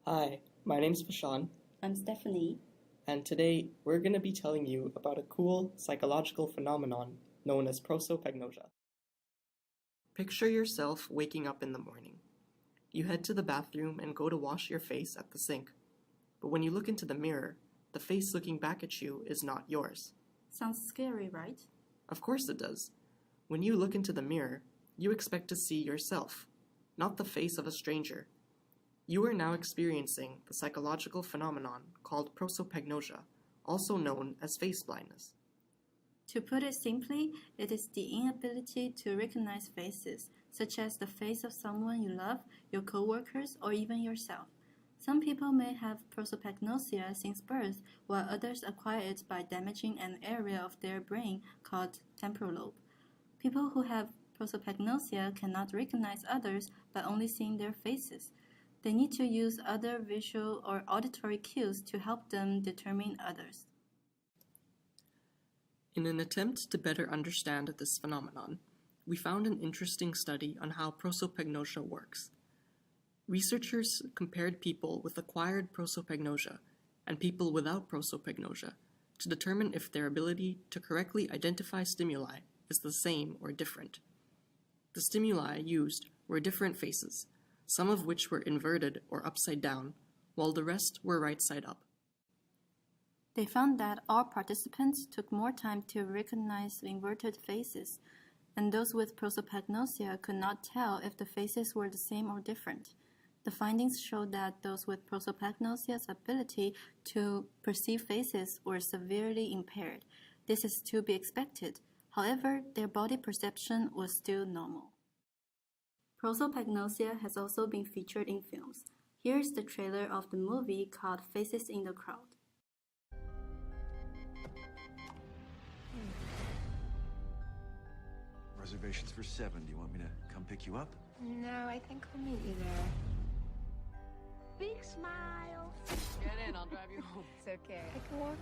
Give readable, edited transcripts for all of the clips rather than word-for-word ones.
Hi, my name's Vashan, I'm Stephanie. and today we're going to be telling you about a cool psychological phenomenon known as prosopagnosia. Picture yourself waking up in the morning. You head to the bathroom and go to wash your face at the sink. But when you look into the mirror, the face looking back at you is not yours. Sounds scary, right? Of course it does. When you look into the mirror, you expect to see yourself, not the face of a stranger. You are now experiencing the psychological phenomenon called prosopagnosia, also known as face blindness. To put it simply, it is the inability to recognize faces, such as the face of someone you love, your coworkers, or even yourself. Some people may have prosopagnosia since birth, while others acquire it by damaging an area of their brain called temporal lobe. People who have prosopagnosia cannot recognize others by only seeing their faces. They need to use other visual or auditory cues to help them determine others. In an attempt to better understand this phenomenon, we found an interesting study on how prosopagnosia works. Researchers compared people with acquired prosopagnosia and people without prosopagnosia to determine if their ability to correctly identify stimuli is the same or different. The stimuli used were different faces, some of which were inverted or upside down, while the rest were right side up. They found that all participants took more time to recognize inverted faces, and those with prosopagnosia could not tell if the faces were the same or different. The findings showed that those with prosopagnosia's ability to perceive faces were severely impaired. This is to be expected. However, their body perception was still normal. Prosopagnosia has also been featured in films. Here's the trailer of the movie called Faces in the Crowd. Reservations for 7. Do you want me to come pick you up? No, I think I'll meet you there. Big smile. Get in, I'll drive you home. It's okay. I can walk.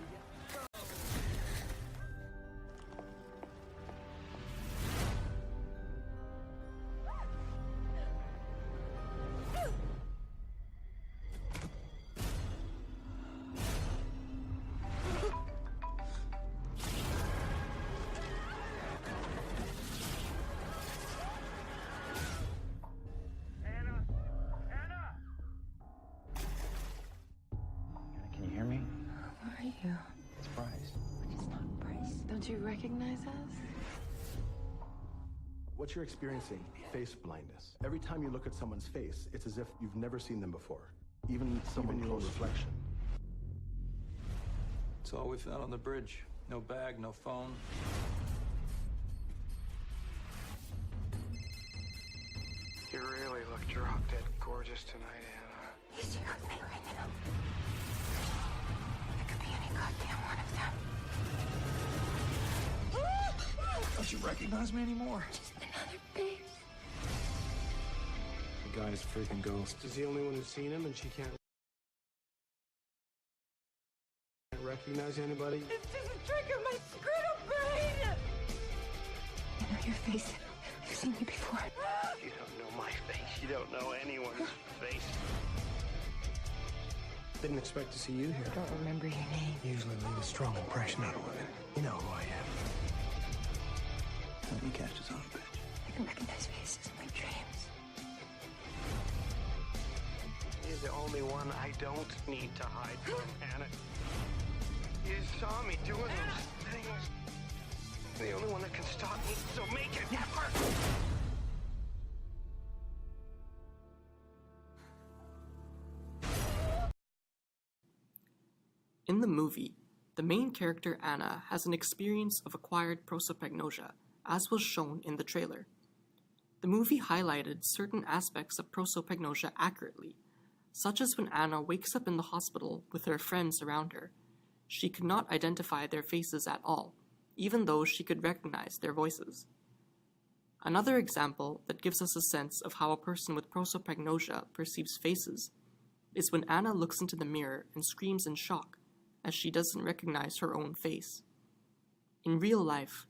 Can you hear me? Who are you? It's Bryce. It's not Bryce. Don't you recognize us? What you're experiencing, face blindness. Every time you look at someone's face, it's as if you've never seen them before, even someone your own reflection. It's all we found on the bridge. No bag, no phone. You really look drop dead gorgeous tonight, Anna. He's here with me right now. It could be any goddamn one of them. Don't you recognize me anymore? Just another face. The guy's a freaking ghost. Is the only one who's seen him, and she can't recognize anybody? It's just a trick of my screwed up brain! I know your face. I've seen you before. You don't know my face. You don't know anyone's face. Didn't expect to see you here. I don't remember your name. Usually leave a strong impression on women. You know who I am. Let me catch this on, bitch. I can recognize faces in my dreams. He's the only one I don't need to hide from, Anna. You saw me doing those things. The only one that can stop me, so make an effort! In the movie, the main character Anna has an experience of acquired prosopagnosia, as was shown in the trailer. The movie highlighted certain aspects of prosopagnosia accurately, such as when Anna wakes up in the hospital with her friends around her. She could not identify their faces at all, even though she could recognize their voices. Another example that gives us a sense of how a person with prosopagnosia perceives faces is when Anna looks into the mirror and screams in shock as she doesn't recognize her own face. In real life,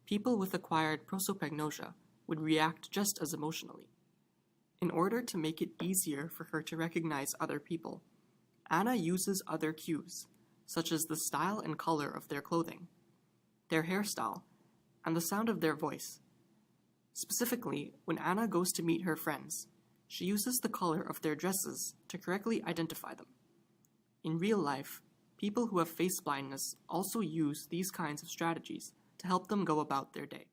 people with acquired prosopagnosia would react just as emotionally. In order to make it easier for her to recognize other people, Anna uses other cues, such as the style and color of their clothing, their hairstyle, and the sound of their voice. Specifically, when Anna goes to meet her friends, she uses the color of their dresses to correctly identify them. In real life, people who have face blindness also use these kinds of strategies to help them go about their day.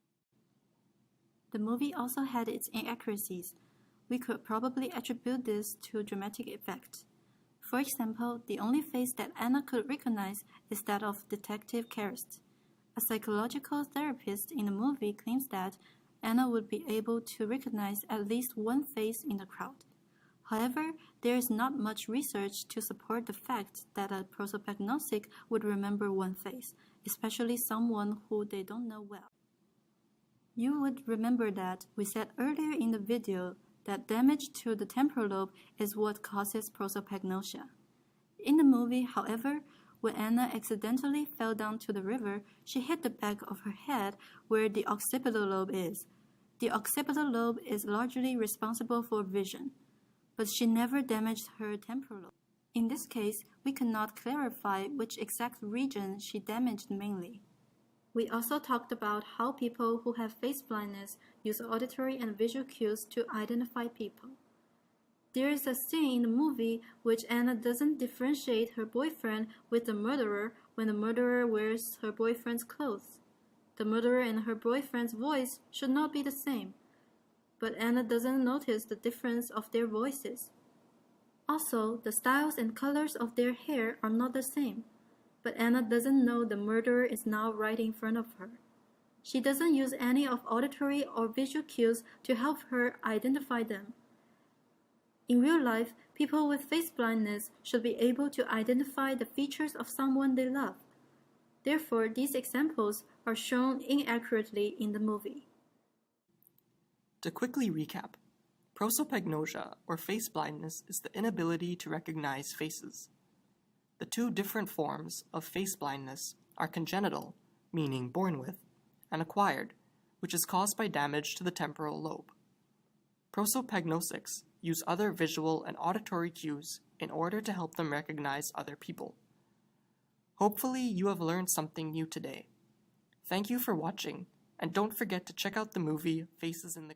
The movie also had its inaccuracies. We could probably attribute this to dramatic effect. For example, the only face that Anna could recognize is that of Detective Karst. A psychological therapist in the movie claims that Anna would be able to recognize at least one face in the crowd. However, there is not much research to support the fact that a prosopagnostics would remember one face, especially someone who they don't know well. You would remember that we said earlier in the video that damage to the temporal lobe is what causes prosopagnosia. In the movie, however, when Anna accidentally fell down to the river, she hit the back of her head where the occipital lobe is. The occipital lobe is largely responsible for vision, but she never damaged her temporal lobe. In this case, we cannot clarify which exact region she damaged mainly. We also talked about how people who have face blindness use auditory and visual cues to identify people. There is a scene in the movie which Anna doesn't differentiate her boyfriend with the murderer when the murderer wears her boyfriend's clothes. The murderer and her boyfriend's voice should not be the same, but Anna doesn't notice the difference of their voices. Also, the styles and colors of their hair are not the same, but Anna doesn't know the murderer is now right in front of her. She doesn't use any of auditory or visual cues to help her identify them. In real life, people with face blindness should be able to identify the features of someone they love. Therefore, these examples are shown inaccurately in the movie. To quickly recap, prosopagnosia, or face blindness, is the inability to recognize faces. The two different forms of face blindness are congenital, meaning born with, and acquired, which is caused by damage to the temporal lobe. Prosopagnosics use other visual and auditory cues in order to help them recognize other people. Hopefully you have learned something new today. Thank you for watching, and don't forget to check out the movie Faces in the